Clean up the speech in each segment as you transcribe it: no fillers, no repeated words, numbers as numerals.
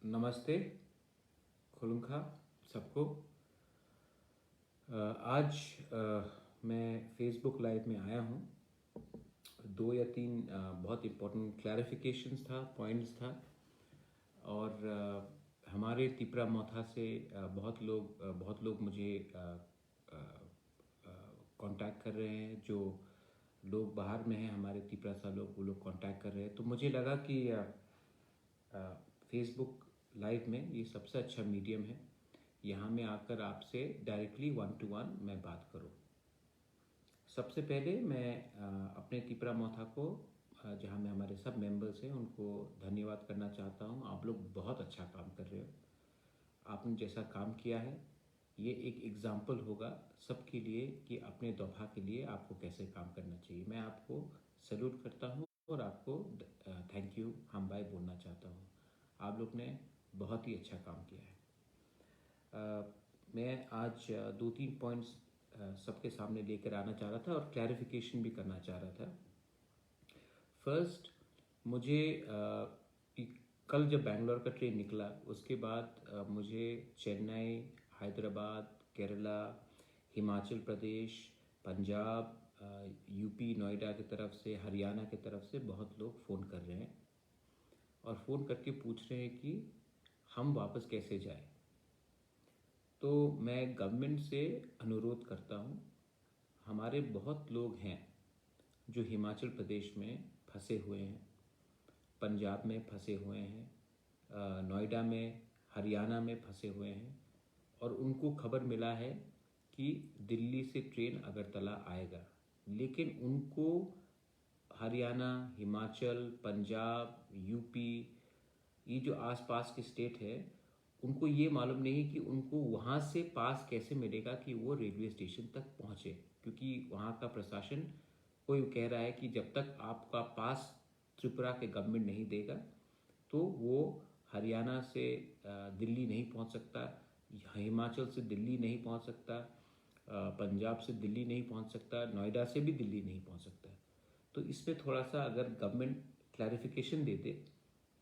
नमस्ते खुलुंखा सबको। आज मैं फेसबुक लाइव में आया हूँ। दो या तीन बहुत इम्पोर्टेंट क्लैरिफिकेशंस था, पॉइंट्स था। और हमारे तिपरा मोथा से बहुत लोग मुझे कांटेक्ट कर रहे हैं। जो लोग बाहर में हैं, हमारे तिपरा सा लोग, वो लोग कांटेक्ट कर रहे हैं। तो मुझे लगा कि फेसबुक लाइव में ये सबसे अच्छा मीडियम है। यहाँ में आकर आपसे डायरेक्टली 1 to 1 मैं बात करूँ। सबसे पहले मैं अपने तिपरा मोथा को, जहाँ में हमारे सब मेंबर्स हैं, उनको धन्यवाद करना चाहता हूँ। आप लोग बहुत अच्छा काम कर रहे हो। आपने जैसा काम किया है, ये एक एग्जाम्पल होगा सबके लिए कि अपने दफा के लिए आपको कैसे काम करना चाहिए। मैं आपको सैल्यूट करता हूँ और आपको थैंक यू हम बाय बोलना चाहता हूँ। आप लोग ने बहुत ही अच्छा काम किया है। मैं आज दो तीन पॉइंट्स सबके सामने लेकर आना चाह रहा था और क्लैरिफिकेशन भी करना चाह रहा था। फर्स्ट, मुझे कल जब बैंगलोर का ट्रेन निकला, उसके बाद मुझे चेन्नई, हैदराबाद, केरला, हिमाचल प्रदेश, पंजाब, यूपी नोएडा की तरफ से, हरियाणा की तरफ से बहुत लोग फ़ोन कर रहे हैं और फ़ोन करके पूछ रहे हैं कि हम वापस कैसे जाएं। तो मैं गवर्नमेंट से अनुरोध करता हूँ, हमारे बहुत लोग हैं जो हिमाचल प्रदेश में फंसे हुए हैं, पंजाब में फंसे हुए हैं, नोएडा में, हरियाणा में फंसे हुए हैं और उनको खबर मिला है कि दिल्ली से ट्रेन अगरतला आएगा, लेकिन उनको हरियाणा, हिमाचल, पंजाब, यूपी, ये जो आसपास के स्टेट है, उनको ये मालूम नहीं कि उनको वहाँ से पास कैसे मिलेगा कि वो रेलवे स्टेशन तक पहुँचे। क्योंकि वहाँ का प्रशासन कोई कह रहा है कि जब तक आपका पास त्रिपुरा के गवर्नमेंट नहीं देगा तो वो हरियाणा से दिल्ली नहीं पहुँच सकता, हिमाचल से दिल्ली नहीं पहुँच सकता, पंजाब से दिल्ली नहीं पहुँच सकता, नोएडा से भी दिल्ली नहीं पहुँच सकता। तो इस पर थोड़ा सा अगर गवर्नमेंट क्लैरिफिकेशन दे दे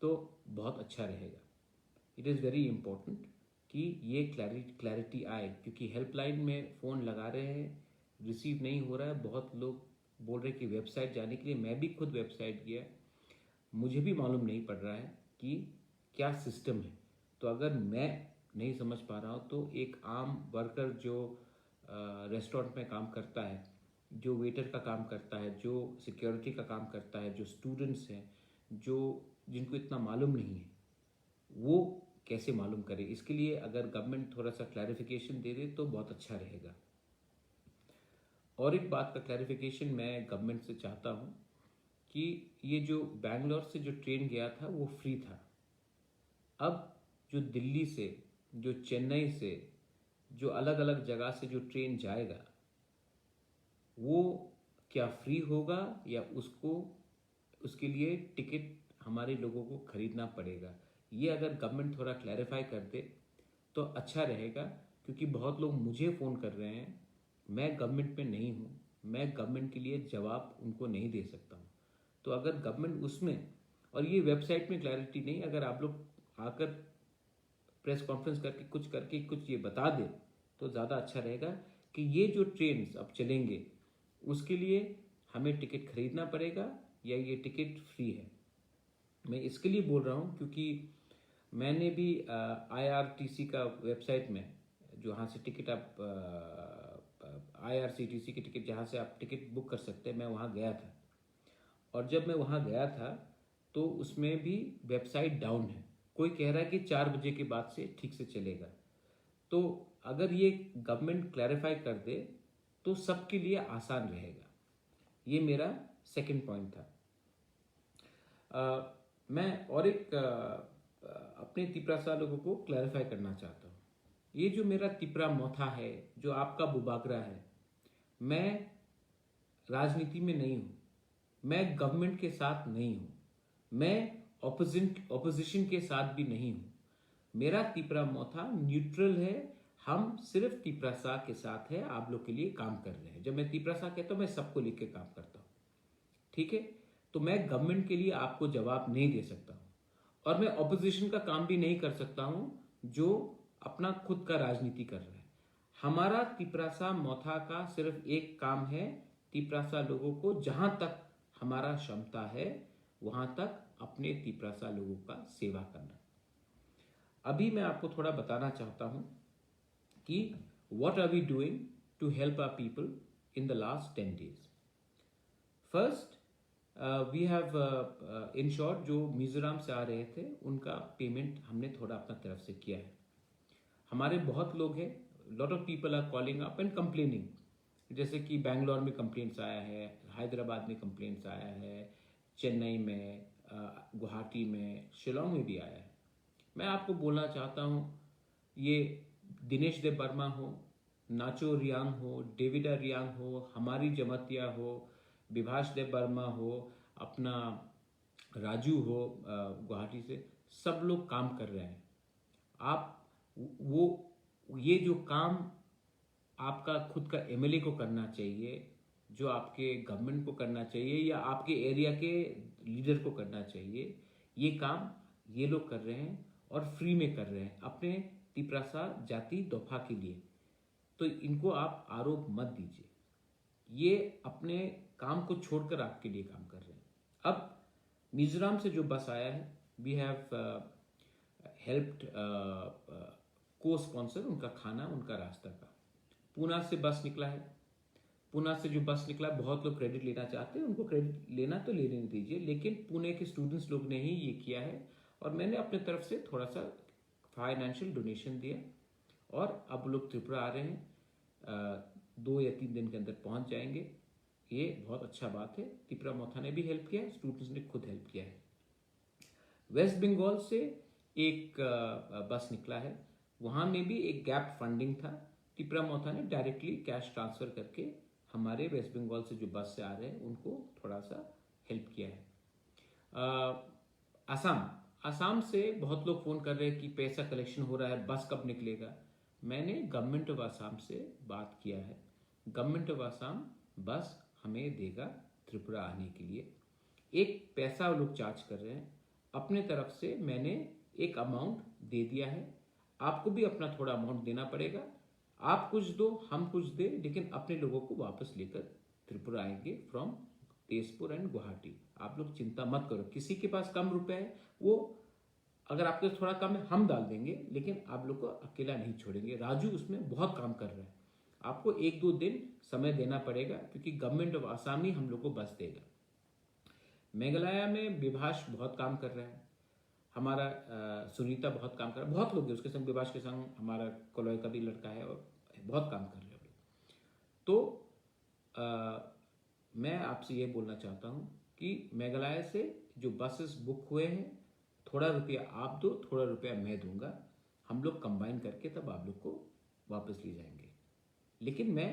तो बहुत अच्छा रहेगा। इट इज़ वेरी इम्पोर्टेंट कि ये क्लैरिटी आए, क्योंकि हेल्पलाइन में फ़ोन लगा रहे हैं, रिसीव नहीं हो रहा है। बहुत लोग बोल रहे हैं कि वेबसाइट जाने के लिए। मैं भी खुद वेबसाइट गया, मुझे भी मालूम नहीं पड़ रहा है कि क्या सिस्टम है। तो अगर मैं नहीं समझ पा रहा हूँ तो एक आम वर्कर जो रेस्टोरेंट में काम करता है, जो वेटर का काम करता है, जो सिक्योरिटी का काम करता है, जो स्टूडेंट्स हैं, जिनको इतना मालूम नहीं है, वो कैसे मालूम करे। इसके लिए अगर गवर्नमेंट थोड़ा सा क्लैरिफिकेशन दे दे तो बहुत अच्छा रहेगा। और एक बात का क्लैरिफिकेशन मैं गवर्नमेंट से चाहता हूँ कि ये जो बैंगलोर से जो ट्रेन गया था वो फ्री था। अब जो दिल्ली से, जो चेन्नई से, जो अलग अलग जगह से जो ट्रेन जाएगा, वो क्या फ्री होगा या उसके लिए टिकट हमारे लोगों को खरीदना पड़ेगा। ये अगर गवर्नमेंट थोड़ा क्लैरिफाई कर दे तो अच्छा रहेगा। क्योंकि बहुत लोग मुझे फ़ोन कर रहे हैं, मैं गवर्नमेंट में नहीं हूँ, मैं गवर्नमेंट के लिए जवाब उनको नहीं दे सकता हूँ। तो अगर गवर्नमेंट उसमें, और ये वेबसाइट में क्लैरिटी नहीं, अगर आप लोग आकर प्रेस कॉन्फ्रेंस करके कुछ ये बता दे तो ज़्यादा अच्छा रहेगा कि ये जो ट्रेन अब चलेंगे उसके लिए हमें टिकट खरीदना पड़ेगा या ये टिकट फ्री है। मैं इसके लिए बोल रहा हूँ क्योंकि मैंने भी IRTC का वेबसाइट में, जहाँ से टिकट आप IRCTC की टिकट, जहाँ से आप टिकट बुक कर सकते हैं, मैं वहाँ गया था। और जब मैं वहाँ गया था तो उसमें भी वेबसाइट डाउन है। कोई कह रहा है कि 4 बजे के बाद से ठीक से चलेगा। तो अगर ये गवर्नमेंट क्लैरिफाई कर दे तो सबके लिए आसान रहेगा। ये मेरा सेकंड पॉइंट था। मैं और एक अपने तिपरा लोगों को क्लैरिफाई करना चाहता हूँ। ये जो मेरा तिपरा मोथा है, जो आपका बुबागरा है, मैं राजनीति में नहीं हूँ, मैं गवर्नमेंट के साथ नहीं हूँ, मैं ऑपोजिशन के साथ भी नहीं हूँ। मेरा तिपरा मोथा न्यूट्रल है। हम सिर्फ तिपरासा के साथ है, आप लोग के लिए काम कर रहे हैं। जब मैं तिपरासा कहता हूँ, मैं सबको लिख के काम करता हूँ, ठीक है। तो मैं गवर्नमेंट के लिए आपको जवाब नहीं दे सकता हूँ। और मैं ऑपोजिशन का काम भी नहीं कर सकता हूं जो अपना खुद का राजनीति कर रहा है। हमारा तिपरासा मौथा का सिर्फ एक काम है, तिपरासा लोगों को जहां तक हमारा क्षमता है वहां तक अपने तिपरासा लोगों का सेवा करना। अभी मैं आपको थोड़ा बताना चाहता हूं कि what are we doing to help our people in the last 10 days. First, we have in short जो मिजोरम से आ रहे थे उनका पेमेंट हमने थोड़ा अपना तरफ से किया है। हमारे बहुत लोग हैं, lot of people are calling up and complaining, जैसे कि बैंगलोर में कंप्लेंट्स आया है, हैदराबाद में कंप्लेंट्स आया है, चेन्नई में, गुवाहाटी में, शिलोंग में भी आया है। मैं आपको बोलना चाहता हूँ, ये दिनेश देव वर्मा हो, नाचो रियांग हो, डेविडा रियांग हो, हमारी जमतिया हो, विभाष देव वर्मा हो, अपना राजू हो गुवाहाटी से, सब लोग काम कर रहे हैं। आप वो ये जो काम आपका खुद का एमएलए को करना चाहिए, जो आपके गवर्नमेंट को करना चाहिए या आपके एरिया के लीडर को करना चाहिए, ये काम ये लोग कर रहे हैं और फ्री में कर रहे हैं अपने तिपरासा जाति दोफा के लिए। तो इनको आप आरोप मत दीजिए, ये अपने काम को छोड़कर आपके लिए काम कर रहे हैं। अब मिजोरम से जो बस आया है, वी हैव हेल्प्ड को स्पॉन्सर उनका खाना, उनका रास्ता का। पूना से बस निकला है, पूना से जो बस निकला, बहुत लोग क्रेडिट लेना चाहते हैं, उनको क्रेडिट लेना तो लेने दीजिए, लेकिन पुणे के स्टूडेंट्स लोग ने ही ये किया है और मैंने अपने तरफ से थोड़ा सा फाइनेंशियल डोनेशन दिया और अब लोग त्रिपुरा आ रहे हैं, 2 या 3 दिन के अंदर पहुंच जाएंगे। ये बहुत अच्छा बात है। त्रिपुरा मोथा ने भी हेल्प किया है, स्टूडेंट्स ने खुद हेल्प किया है। वेस्ट बंगाल से एक बस निकला है, वहाँ में भी एक गैप फंडिंग था। त्रिपुरा मोथा ने डायरेक्टली कैश ट्रांसफ़र करके हमारे वेस्ट बंगाल से जो बस से आ रहे हैं उनको थोड़ा सा हेल्प किया है। असम से बहुत लोग फ़ोन कर रहे हैं कि पैसा कलेक्शन हो रहा है, बस कब निकलेगा। मैंने गवर्नमेंट ऑफ असम से बात किया है, गवर्नमेंट ऑफ असम बस हमें देगा त्रिपुरा आने के लिए। एक पैसा वो लोग चार्ज कर रहे हैं, अपने तरफ से मैंने एक अमाउंट दे दिया है। आपको भी अपना थोड़ा अमाउंट देना पड़ेगा, आप कुछ दो हम कुछ दे, लेकिन अपने लोगों को वापस लेकर त्रिपुरा आएंगे फ्रॉम तेजपुर एंड गुवाहाटी। आप लोग चिंता मत करो, किसी के पास कम रुपए है वो अगर आपके थोड़ा कम है हम डाल देंगे, लेकिन आप लोग को अकेला नहीं छोड़ेंगे। राजू उसमें बहुत काम कर रहा है, आपको 1-2 दिन समय देना पड़ेगा क्योंकि गवर्नमेंट ऑफ आसाम ही हम लोग को बस देगा। मेघालय में विभाष बहुत काम कर रहा है, हमारा सुनीता बहुत काम कर रहा है, बहुत लोग हैं उसके संग, विभाष के संग हमारा कोलोई का भी लड़का है और बहुत काम कर रहे हैं लोग। तो मैं आपसे ये बोलना चाहता हूँ कि मेघालय से जो बसेस बुक हुए हैं, थोड़ा रुपया आप दो, थोड़ा रुपया मैं दूंगा, हम लोग कंबाइन करके तब आप लोग को वापस ले जाएंगे। लेकिन मैं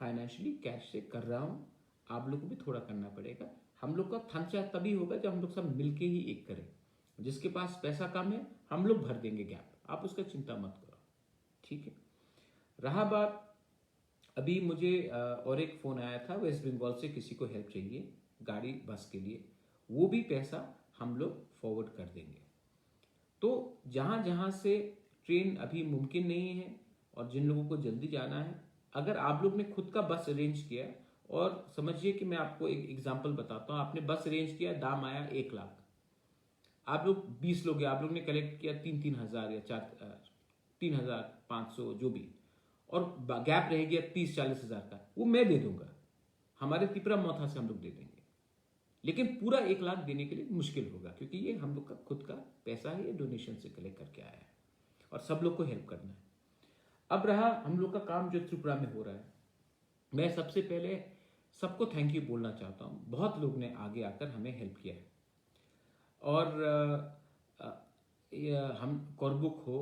फाइनेंशियली कैश से कर रहा हूँ, आप लोग को भी थोड़ा करना पड़ेगा। हम लोग का थंचा तभी होगा जब हम लोग सब मिलके ही एक करें। जिसके पास पैसा कम है हम लोग भर देंगे गैप, आप उसका चिंता मत करो, ठीक है। रहा बात, अभी मुझे और एक फ़ोन आया था वेस्ट बंगाल से, किसी को हेल्प चाहिए गाड़ी बस के लिए, वो भी पैसा हम लोग फॉरवर्ड कर देंगे। तो जहाँ जहाँ से ट्रेन अभी मुमकिन नहीं है और जिन लोगों को जल्दी जाना है, अगर आप लोग ने खुद का बस अरेंज किया, और समझिए कि मैं आपको एक एग्जांपल बताता हूँ, आपने बस अरेंज किया, दाम आया 1 लाख, आप लोग 20 लोग हैं, आप लोग ने कलेक्ट किया 3-3 हज़ार या 3,500 जो भी, और गैप रह गया 30-40 हज़ार का, वो मैं दे दूंगा, हमारे त्रिपुरा मोथा से हम लोग दे देंगे। लेकिन पूरा 1 लाख देने के लिए मुश्किल होगा क्योंकि ये हम लोग का खुद का पैसा है, ये डोनेशन से कलेक्ट करके आया है और सब लोग को हेल्प करना है। अब रहा हम लोग का काम जो त्रिपुरा में हो रहा है, मैं सबसे पहले सबको थैंक यू बोलना चाहता हूँ। बहुत लोग ने आगे आकर हमें हेल्प किया है और हम कोरबुक हो,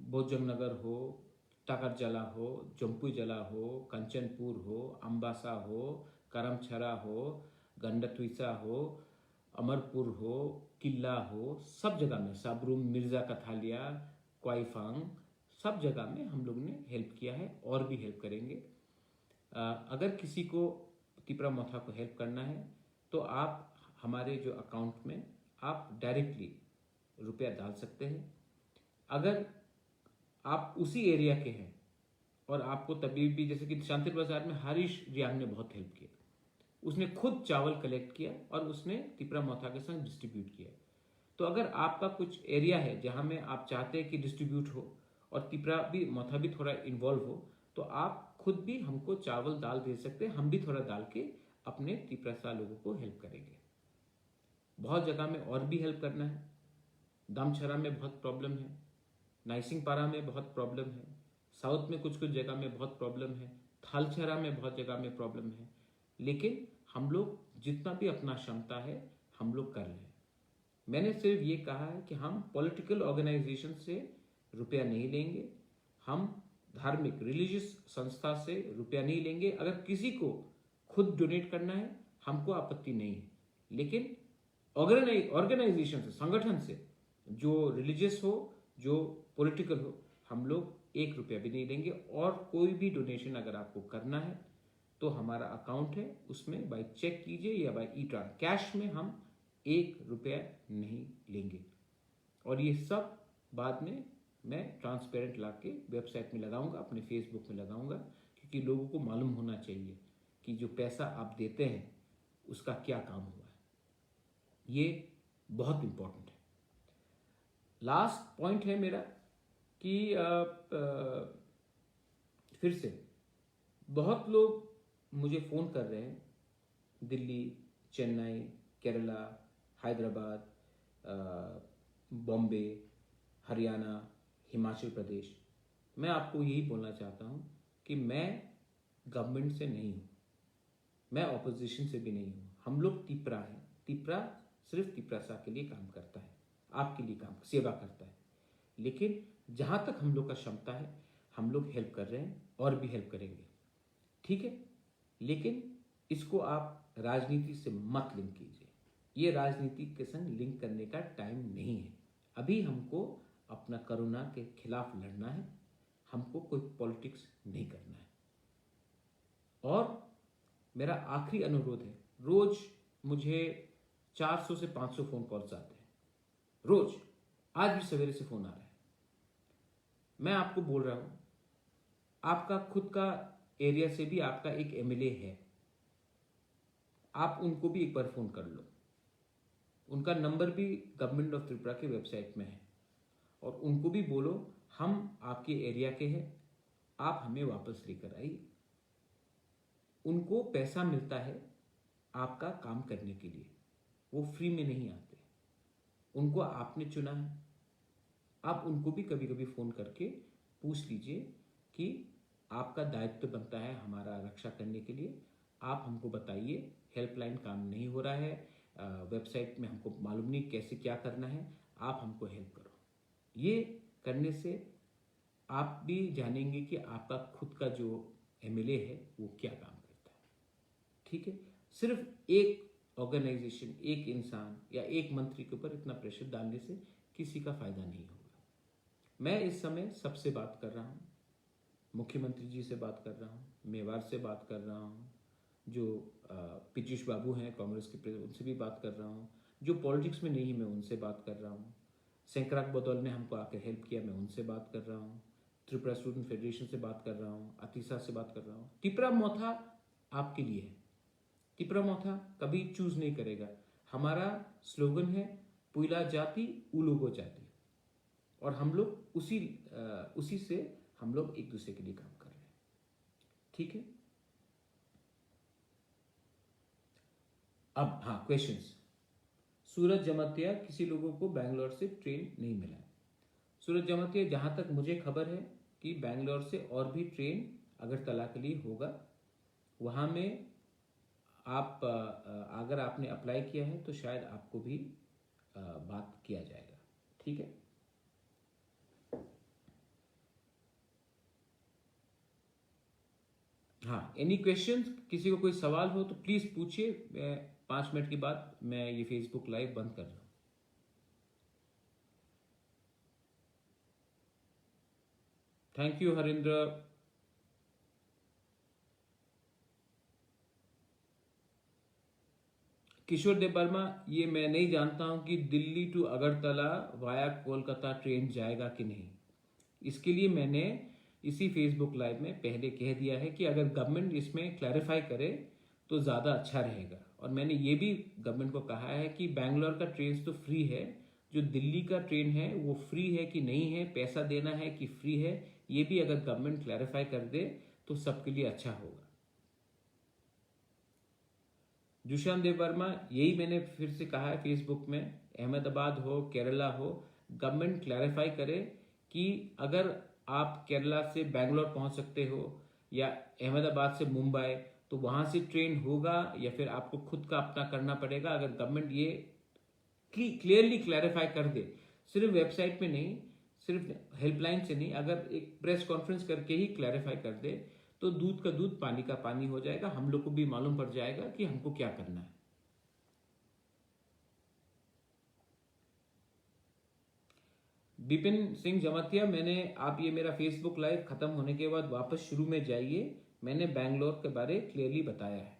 बोजंगनगर हो, टाकरजला हो, जम्पुजला हो, कंचनपुर हो, अम्बासा हो, करमछरा हो, गंडतुइसा हो, अमरपुर हो, किला हो, सब जगह में, साबरूम, मिर्ज़ा कथालिया, क्वाइफांग, सब जगह में हम लोग ने हेल्प किया है और भी हेल्प करेंगे। अगर किसी को त्रिपुरा मोथा को हेल्प करना है तो आप हमारे जो अकाउंट में आप डायरेक्टली रुपया डाल सकते हैं। अगर आप उसी एरिया के हैं और आपको तभी भी, जैसे कि शांति बाजार में हरीश रियांग ने बहुत हेल्प किया, उसने खुद चावल कलेक्ट किया और उसने तिपरा मोथा के संग डिस्ट्रीब्यूट किया। तो अगर आपका कुछ एरिया है जहां में आप चाहते हैं कि डिस्ट्रीब्यूट हो और तिपरा भी मोथा भी थोड़ा इन्वॉल्व हो, तो आप खुद भी हमको चावल दाल दे सकते हैं, हम भी थोड़ा डाल के अपने तिपरा लोगों को हेल्प करेंगे। बहुत जगह में और भी हेल्प करना है। दामछरा में बहुत प्रॉब्लम है, नाइसिंगपारा में बहुत प्रॉब्लम है, साउथ में कुछ कुछ जगह में बहुत प्रॉब्लम है, थालछरा में बहुत जगह में प्रॉब्लम है। लेकिन हम लोग जितना भी अपना क्षमता है हम लोग कर रहे हैं। मैंने सिर्फ ये कहा है कि हम पॉलिटिकल ऑर्गेनाइजेशन से रुपया नहीं लेंगे, हम धार्मिक रिलीजियस संस्था से रुपया नहीं लेंगे। अगर किसी को खुद डोनेट करना है हमको आपत्ति नहीं है, लेकिन ऑर्गेनाइजेशन से, संगठन से, जो रिलीजियस हो, जो पॉलिटिकल हो, हम लोग 1 रुपया भी नहीं लेंगे। और कोई भी डोनेशन अगर आपको करना है तो हमारा अकाउंट है, उसमें बाय चेक कीजिए या बाय कैश में हम 1 रुपया नहीं लेंगे। और ये सब बाद में मैं ट्रांसपेरेंट ला के वेबसाइट में लगाऊंगा, अपने फेसबुक में लगाऊंगा, क्योंकि लोगों को मालूम होना चाहिए कि जो पैसा आप देते हैं उसका क्या काम हुआ है। ये बहुत इंपॉर्टेंट है। लास्ट पॉइंट है मेरा कि फिर से बहुत लोग मुझे फ़ोन कर रहे हैं, दिल्ली, चेन्नई, केरला, हैदराबाद, बॉम्बे, हरियाणा, हिमाचल प्रदेश। मैं आपको यही बोलना चाहता हूँ कि मैं गवर्नमेंट से नहीं हूँ, मैं ऑपोजिशन से भी नहीं हूँ। हम लोग तिपरा हैं। तिपरा सिर्फ तिपरासा के लिए काम करता है, आपके लिए काम सेवा करता है। लेकिन जहाँ तक हम लोग का क्षमता है हम लोग हेल्प कर रहे हैं और भी हेल्प करेंगे, ठीक है। लेकिन इसको आप राजनीति से मत लिंक कीजिए, ये राजनीति के संग लिंक करने का टाइम नहीं है। अभी हमको अपना कोरोना के खिलाफ लड़ना है, हमको कोई पॉलिटिक्स नहीं करना है। और मेरा आखिरी अनुरोध है, रोज मुझे 400 से 500 फोन कॉल्स आते हैं रोज, आज भी सवेरे से फोन आ रहा है। मैं आपको बोल रहा हूं, आपका खुद का एरिया से भी आपका एक एमएलए है, आप उनको भी एक बार फोन कर लो। उनका नंबर भी गवर्नमेंट ऑफ त्रिपुरा के वेबसाइट में है। और उनको भी बोलो हम आपके एरिया के हैं, आप हमें वापस लेकर आइए। उनको पैसा मिलता है आपका काम करने के लिए, वो फ्री में नहीं आते, उनको आपने चुना है। आप उनको भी कभी कभी फ़ोन करके पूछ लीजिए कि आपका दायित्व बनता है हमारा रक्षा करने के लिए, आप हमको बताइए, हेल्पलाइन काम नहीं हो रहा है, वेबसाइट में हमको मालूम नहीं कैसे क्या करना है, आप हमको हेल्प करो। ये करने से आप भी जानेंगे कि आपका खुद का जो एमएलए है वो क्या काम करता है, ठीक है। सिर्फ एक ऑर्गेनाइजेशन, एक इंसान या एक मंत्री के ऊपर इतना प्रेशर डालने से किसी का फायदा नहीं होगा। मैं इस समय सबसे बात कर रहा हूँ, मुख्यमंत्री जी से बात कर रहा हूँ, मेवाड़ से बात कर रहा हूँ, जो पीयूष बाबू हैं कांग्रेस के प्रेसिडेंट, उनसे भी बात कर रहा हूँ, जो पॉलिटिक्स में नहीं मैं उनसे बात कर रहा हूँ, शंकराक बदौल ने हमको आकर हेल्प किया, मैं उनसे बात कर रहा हूँ, त्रिपुरा स्टूडेंट फेडरेशन से बात कर रहा हूँ, अतीसा से बात कर रहा हूँ। तिपरा मोथा आपके लिए है, तिपरा मोथा कभी चूज नहीं करेगा। हमारा स्लोगन है पुइला जाति उलोगो जाति, और हम लोग उसी से हम लोग एक दूसरे के लिए काम कर रहे हैं, ठीक है। अब हाँ, क्वेश्चंस। सूरज जमातिया, किसी लोगों को बैंगलोर से ट्रेन नहीं मिला है। सूरज जमातिया, जहां तक मुझे खबर है कि बैंगलोर से और भी ट्रेन अगरतला के लिए होगा। वहां में आप अगर आपने अप्लाई किया है तो शायद आपको भी बात किया जाएगा, ठीक है। हाँ, एनी क्वेश्चन, किसी को कोई सवाल हो तो प्लीज पूछिए। मैं 5 मिनट के बाद मैं ये फेसबुक लाइव बंद कर रहा हूँ। Thank you Harindra. किशोर देव वर्मा, ये मैं नहीं जानता हूं कि Delhi to Agartala via Kolkata train जाएगा कि नहीं। इसके लिए मैंने इसी फेसबुक लाइव में पहले कह दिया है कि अगर गवर्नमेंट इसमें क्लैरिफाई करे तो ज़्यादा अच्छा रहेगा। और मैंने ये भी गवर्नमेंट को कहा है कि बैंगलोर का ट्रेन तो फ्री है, जो दिल्ली का ट्रेन है वो फ्री है कि नहीं है, पैसा देना है कि फ्री है, ये भी अगर गवर्नमेंट क्लैरिफाई कर दे तो सबके लिए अच्छा होगा। जुशान देव वर्मा, यही मैंने फिर से कहा है फेसबुक में, अहमदाबाद हो केरला हो, गवर्नमेंट क्लैरिफाई करे कि अगर आप केरला से बैंगलोर पहुंच सकते हो या अहमदाबाद से मुंबई, तो वहां से ट्रेन होगा या फिर आपको खुद का अपना करना पड़ेगा। अगर गवर्नमेंट ये क्लियरली क्लैरिफाई कर दे, सिर्फ वेबसाइट में नहीं, सिर्फ हेल्पलाइन से नहीं, अगर एक प्रेस कॉन्फ्रेंस करके ही क्लैरिफाई कर दे तो दूध का दूध पानी का पानी हो जाएगा। हम लोग को भी मालूम पड़ जाएगा कि हमको क्या करना है। विपिन सिंह जमतिया, आप ये मेरा फेसबुक लाइव खत्म होने के बाद वापस शुरू में जाइए, मैंने बैंगलोर के बारे क्लियरली बताया है।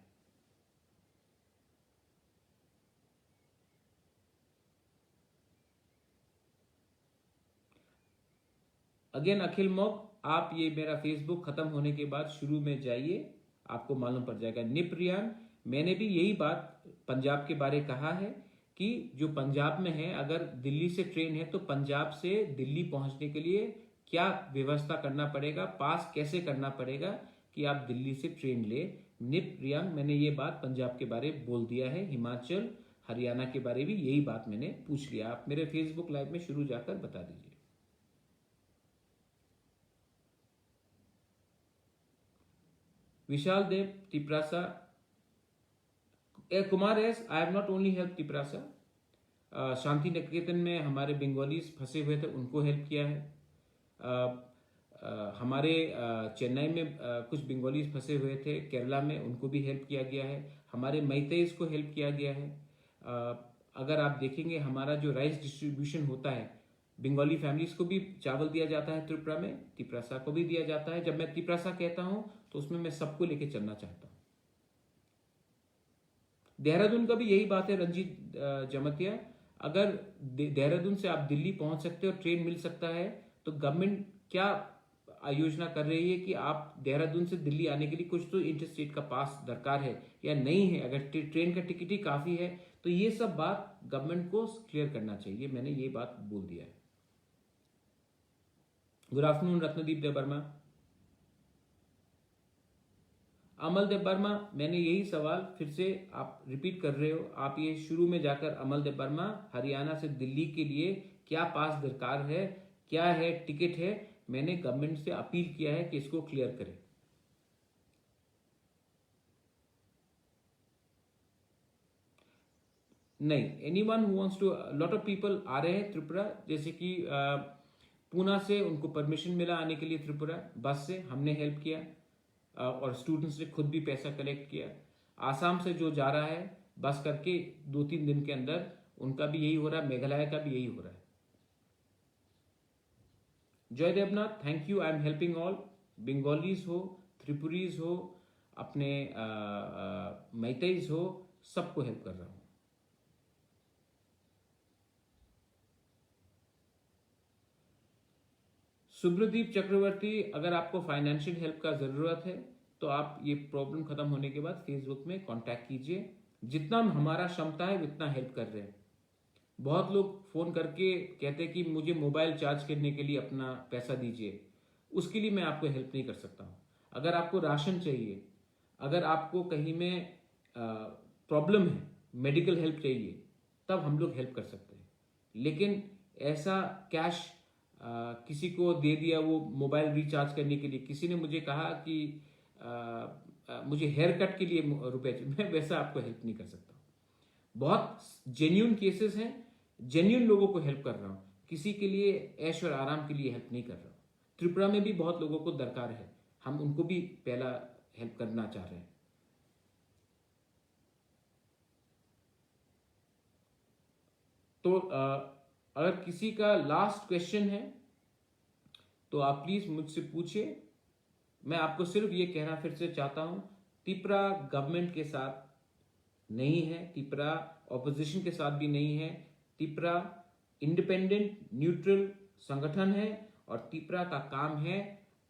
अगेन अखिल मोक, आप ये मेरा फेसबुक खत्म होने के बाद शुरू में जाइए, आपको मालूम पड़ जाएगा। निप रियान, मैंने भी यही बात पंजाब के बारे कहा है कि जो पंजाब में है, अगर दिल्ली से ट्रेन है तो पंजाब से दिल्ली पहुंचने के लिए क्या व्यवस्था करना पड़ेगा, पास कैसे करना पड़ेगा कि आप दिल्ली से ट्रेन ले। निप रियान, मैंने ये बात पंजाब के बारे बोल दिया है। हिमाचल हरियाणा के बारे भी यही बात मैंने पूछ लिया। आप मेरे फेसबुक लाइव में शुरू जाकर बता दीजिए। Vishal Dev Tiprasa, Kumar S, I have not only help Tiprasa, Shanti Niketan में हमारे बंगालीज फंसे हुए थे, उनको हेल्प किया है। हमारे चेन्नई में कुछ बंगालीज फंसे हुए थे, केरला में, उनको भी हेल्प किया गया है। हमारे मैतेईज को हेल्प किया गया है। अगर आप देखेंगे हमारा जो राइस डिस्ट्रीब्यूशन होता है, बंगाली फैमिलीज को भी चावल दिया जाता है त्रिपुरा में, तिपरासा को भी दिया जाता है। जब मैं तिपरासा कहता हूं तो उसमें मैं सबको लेके चलना चाहता हूं। देहरादून का भी यही बात है रंजीत जमतिया, अगर देहरादून से आप दिल्ली पहुंच सकते हो, ट्रेन मिल सकता है, तो गवर्नमेंट क्या योजना कर रही है कि आप देहरादून से दिल्ली आने के लिए कुछ तो इंटरस्टेट का पास दरकार है या नहीं है। अगर ट्रेन का टिकट ही काफी है तो ये सब बात गवर्नमेंट को क्लियर करना चाहिए। मैंने ये बात बोल दिया है। गुड आफ्टरनून रत्नदीप देव वर्मा। अमल देव वर्मा, मैंने यही सवाल फिर से आप रिपीट कर रहे हो। आप ये शुरू में जाकर अमल देव वर्मा, हरियाणा से दिल्ली के लिए क्या पास दरकार है, क्या है टिकट है, मैंने गवर्नमेंट से अपील किया है कि इसको क्लियर करें। नहीं, anyone who wants to, lot of people आ रहे हैं त्रिपुरा, जैसे कि पूना से उनको परमिशन मिला आने के लिए त्रिपुरा, बस से हमने हेल्प किया, और स्टूडेंट्स ने खुद भी पैसा कलेक्ट किया। आसाम से जो जा रहा है बस करके 2-3 दिन के अंदर, उनका भी यही हो रहा है, मेघालय का भी यही हो रहा है। Jai Devnath, thank you, I am helping all, Bengalis हो, त्रिपुरीज हो, अपने मैतेईज हो, सबको हेल्प कर रहा हूं। सुब्रदीप चक्रवर्ती, अगर आपको फाइनेंशियल हेल्प का ज़रूरत है तो आप ये प्रॉब्लम खत्म होने के बाद फेसबुक में कांटेक्ट कीजिए। जितना हमारा क्षमता है उतना हेल्प कर रहे हैं। बहुत लोग फ़ोन करके कहते हैं कि मुझे मोबाइल चार्ज करने के लिए अपना पैसा दीजिए, उसके लिए मैं आपको हेल्प नहीं कर सकता हूँ। अगर आपको राशन चाहिए, अगर आपको कहीं में प्रॉब्लम है, मेडिकल हेल्प चाहिए, तब हम लोग हेल्प कर सकते हैं। लेकिन ऐसा कैश किसी को दे दिया वो मोबाइल रिचार्ज करने के लिए, किसी ने मुझे कहा कि मुझे हेयर कट के लिए रुपए चाहिए, मैं वैसा आपको हेल्प नहीं कर सकता। बहुत जेन्यून केसेस हैं, जेन्यून लोगों को हेल्प कर रहा हूं, किसी के लिए ऐश और आराम के लिए हेल्प नहीं कर रहा हूं। त्रिपुरा में भी बहुत लोगों को दरकार है, हम उनको भी पहला हेल्प करना चाह रहे हैं। तो अगर किसी का लास्ट क्वेश्चन है तो आप प्लीज मुझसे पूछिए। मैं आपको सिर्फ ये कहना फिर से चाहता हूं, त्रिपुरा गवर्नमेंट के साथ नहीं है, तिपरा ऑपोजिशन के साथ भी नहीं है। तिपरा इंडिपेंडेंट न्यूट्रल संगठन है और तिपरा का काम है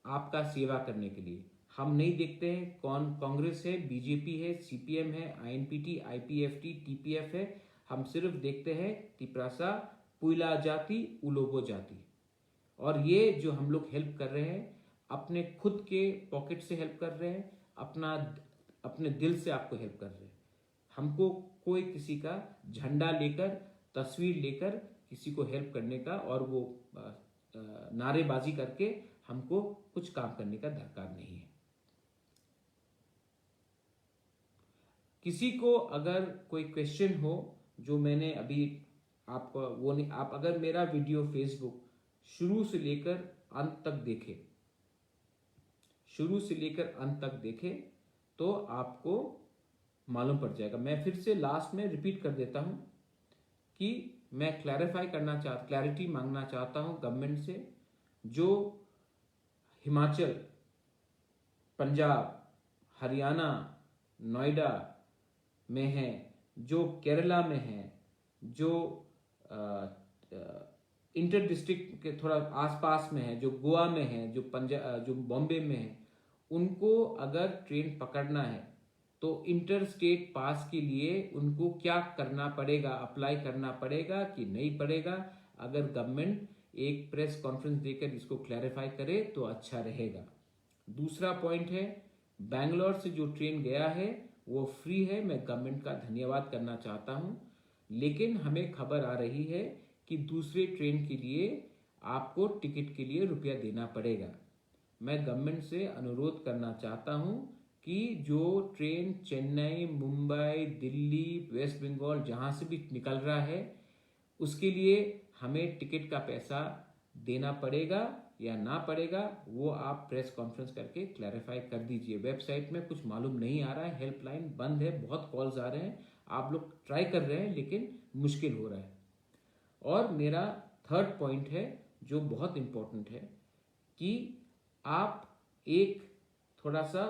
आपका सेवा करने के लिए। हम नहीं देखते हैं कौन कांग्रेस है, बीजेपी है, सीपीएम है, आईएनपीटी, आईपीएफटी, टीपीएफ है। हम सिर्फ देखते हैं तिपरासा पुइला जाति उलोबो जाति। और ये जो हम लोग हेल्प कर रहे हैं अपने खुद के पॉकेट से हेल्प कर रहे हैं, अपने दिल से आपको हेल्प कर रहे हैं। हमको कोई किसी का झंडा लेकर, तस्वीर लेकर किसी को हेल्प करने का और वो नारेबाजी करके हमको कुछ काम करने का दरकार नहीं है। किसी को अगर कोई क्वेश्चन हो जो मैंने अभी आपको वो नहीं, आप अगर मेरा वीडियो फेसबुक शुरू से लेकर अंत तक देखें, शुरू से लेकर अंत तक देखें तो आपको मालूम पड़ जाएगा। मैं फिर से लास्ट में रिपीट कर देता हूं कि मैं क्लैरिटी मांगना चाहता हूं गवर्नमेंट से। जो हिमाचल, पंजाब, हरियाणा, नोएडा में है, जो केरला में है, जो इंटर डिस्ट्रिक्ट के थोड़ा आसपास में है, जो गोवा में है, जो बॉम्बे में है, उनको अगर ट्रेन पकड़ना है तो इंटर स्टेट पास के लिए उनको क्या करना पड़ेगा, अप्लाई करना पड़ेगा कि नहीं पड़ेगा? अगर गवर्नमेंट एक प्रेस कॉन्फ्रेंस देकर इसको क्लैरिफाई करे तो अच्छा रहेगा। दूसरा पॉइंट है, बैंगलोर से जो ट्रेन गया है वो फ्री है, मैं गवर्नमेंट का धन्यवाद करना चाहता हूं। लेकिन हमें खबर आ रही है कि दूसरे ट्रेन के लिए आपको टिकट के लिए रुपया देना पड़ेगा। मैं गवर्नमेंट से अनुरोध करना चाहता हूं कि जो ट्रेन चेन्नई, मुंबई, दिल्ली, वेस्ट बंगाल जहां से भी निकल रहा है उसके लिए हमें टिकट का पैसा देना पड़ेगा या ना पड़ेगा, वो आप प्रेस कॉन्फ्रेंस करके क्लैरिफाई कर दीजिए। वेबसाइट में कुछ मालूम नहीं आ रहा है, हेल्पलाइन बंद है, बहुत कॉल्स आ रहे हैं, आप लोग ट्राई कर रहे हैं लेकिन मुश्किल हो रहा है। और मेरा थर्ड पॉइंट है जो बहुत इंपॉर्टेंट है कि आप एक थोड़ा सा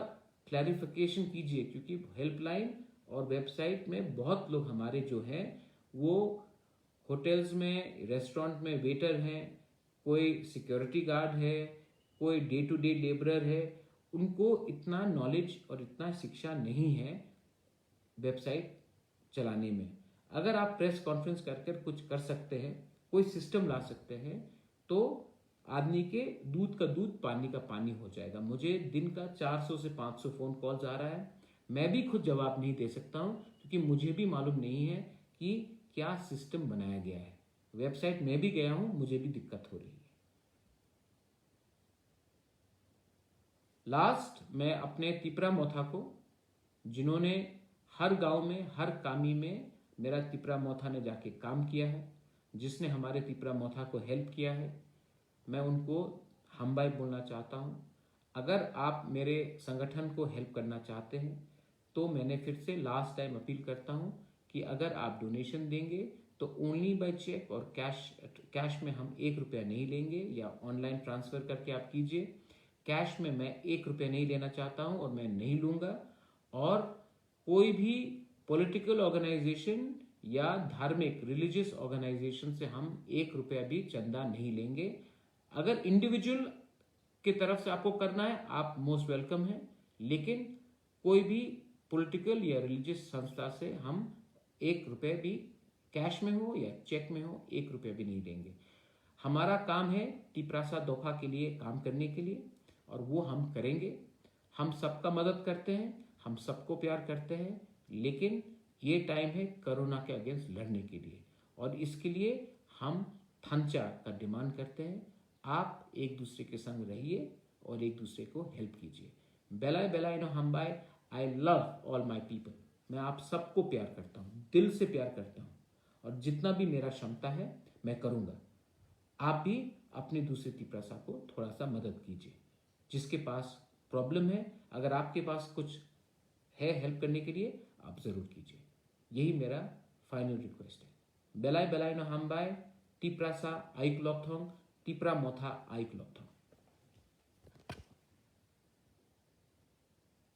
क्लैरिफिकेशन कीजिए, क्योंकि हेल्पलाइन और वेबसाइट में बहुत लोग हमारे जो हैं वो होटल्स में, रेस्टोरेंट में वेटर हैं, कोई सिक्योरिटी गार्ड है, कोई डे टू डे लेबरर है, उनको इतना नॉलेज और इतना शिक्षा नहीं है वेबसाइट चलाने में। अगर आप प्रेस कॉन्फ्रेंस कर कुछ कर सकते हैं, कोई सिस्टम ला सकते हैं, तो आदमी के दूध का दूध, पानी का पानी हो जाएगा। मुझे दिन का 400 से 500 फोन कॉल्स आ रहा है, मैं भी खुद जवाब नहीं दे सकता हूं क्योंकि मुझे भी मालूम नहीं है कि क्या सिस्टम बनाया गया है। वेबसाइट में भी गया हूं, मुझे भी दिक्कत हो रही है। लास्ट, मैं अपने तिपरा मोथा को, जिन्होंने हर गांव में, हर कामी में मेरा तिपरा मोथा ने जाके काम किया है, जिसने हमारे तिपरा मोथा को हेल्प किया है, मैं उनको हमबाई बोलना चाहता हूं। अगर आप मेरे संगठन को हेल्प करना चाहते हैं तो मैंने फिर से लास्ट टाइम अपील करता हूं कि अगर आप डोनेशन देंगे तो ओनली बाय चेक और कैश में हम 1 रुपया नहीं लेंगे, या ऑनलाइन ट्रांसफर करके आप कीजिए। कैश में मैं 1 रुपया नहीं लेना चाहता हूं और मैं नहीं लूंगा। और कोई भी पॉलिटिकल ऑर्गेनाइजेशन या धार्मिक रिलीजियस ऑर्गेनाइजेशन से हम 1 रुपया भी चंदा नहीं लेंगे। अगर इंडिविजुअल की तरफ से आपको करना है आप मोस्ट वेलकम है, लेकिन कोई भी पॉलिटिकल या रिलीजियस संस्था से हम 1 रुपये भी, कैश में हो या चेक में हो, 1 रुपया भी नहीं देंगे। हमारा काम है टिपरासा दोखा के लिए काम करने के लिए, और वो हम करेंगे। हम सबका मदद करते हैं, हम सबको प्यार करते हैं, लेकिन ये टाइम है कोरोना के अगेंस्ट लड़ने के लिए, और इसके लिए हम थंचा का डिमांड करते हैं। आप एक दूसरे के संग रहिए और एक दूसरे को हेल्प कीजिए। बेलाय बेलाय नो हमबाय, I love all my people. मैं आप सबको प्यार करता हूँ, दिल से प्यार करता हूँ, और जितना भी मेरा क्षमता है मैं करूँगा। आप भी अपने दूसरे तिपरासा को थोड़ा सा मदद कीजिए। जिसके पास प्रॉब्लम है, अगर आपके पास कुछ है हेल्प करने के लिए, आप ज़रूर कीजिए। यही मेरा फाइनल रिक्वेस्ट है। बेलाय बेलाय नो हमबाय, टिपरासा आइक लॉथोंग, तिपरा मोथा आइक लॉथोंग।